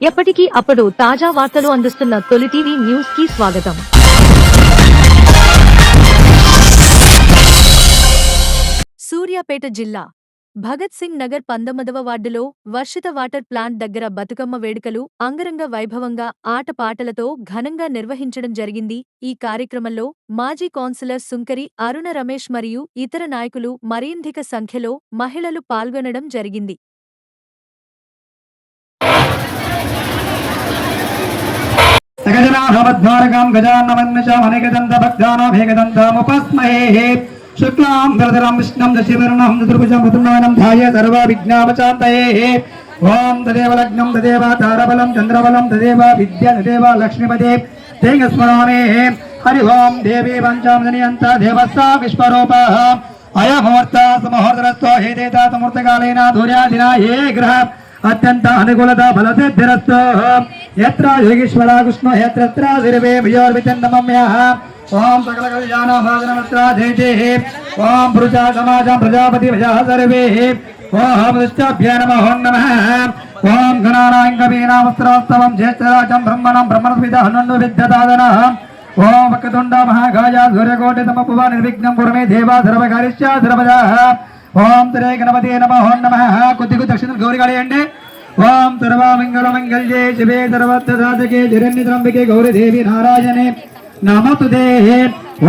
ఎప్పటికీ అప్పుడు తాజా వార్తలు అందిస్తున్న తొలి టీవీ న్యూస్ కి స్వాగతం. సూర్యాపేట జిల్లా భగత్ సింగ్ నగర్ 19వ వార్డులో వర్షిత వాటర్ ప్లాంట్ దగ్గర బతుకమ్మ వేడుకలు అంగరంగ వైభవంగా ఆటపాటలతో ఘనంగా నిర్వహించడం జరిగింది. ఈ కార్యక్రమంలో మాజీ కౌన్సిలర్ సుంకరి అరుణ రమేష్ మరియు ఇతర నాయకులు మరింధిక సంఖ్యలో మహిళలు పాల్గొనడం జరిగింది. सकजनाभवद्वारकां गजाननमन्नशमनेकदन्तभक्तानामेकदन्तामुपस्महे शुक्लां धरधरं विष्णुं दशवर्णं चतुर्भुजं प्रसन्नवदनं ध्याये सर्वविघ्नोपशान्तये ॐ तदेव लग्नं तदेव तारबलं चन्द्रबलं तदेव विद्या तदेव लक्ष्मीपदे तेन स्मरामि हरि ओं देवी पञ्चामनियन्त देवस्सा विश्वरूपः अयमुहूर्त समहोदरस्व हे देता समूर्तकालेन धूर्यादिना ये ग्रह अत्यंत अनुकूलता फलसिद्धिरस्तु यत्र योगीश्वर कृष्ण यत्र सर्वे विजयोर्विचन्दमम्यः ओम सकल कल्याण भागनमस्त्र जयते ओम पुरुषा समाजं प्रजापति प्रजाः सर्वे ओम दृष्टाभ्य नमः ओम गणानां कवीनामस्त्रस्तवं ज्येष्ठराजं ब्रह्मणं ब्रह्मणस्मिता हन्नु विद्यतादनः ओम वक्रतुण्ड महाकाय सूर्यकोटि समप्रभ निर्विघ्नं कुरु मे देवा सर्वकार्यस्य सर्वदाः ओम तरे गणपति नमः ओम नमः कुतिकु दक्षिण गौरी गाड़ियंడి ओम सर्वमंगल मंगल्ये शिवे सर्वत्र साधके जरण्यत्रंबिके गौरी देवी नारायणे नमस्तुते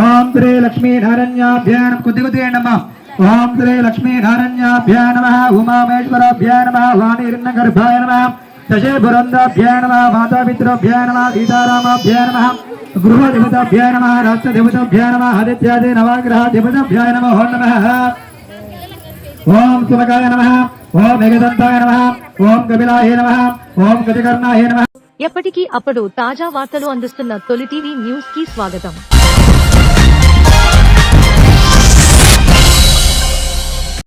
ओम तरे लक्ष्मी नारायणाभ्यां कुतिकु नमः ओम तरे लक्ष्मी नारायणाभ्यां नमः उमामेश्वराभ्यां नमः वाणीर्नगर्भाय नमः दशे बुरंदाभ्यां नमः मातापितृभ्यां नमः सीतारामाभ्यां नमः गृहदेवताभ्यां नमः राष्ट्रदेवताभ्यां नमः आदित्यादि नवग्रहाधिपतिभ्यां नमः ओम नमः ओम सुमकाय नमः ओम मेघदंताय नमः ओम कपिलाय नमः ओम गजकर्णाय नमः. ఎప్పటికీ అప్పుడు తాజా వార్తలు అందిస్తున్న తొలి టీవీ న్యూస్ కి స్వాగతం.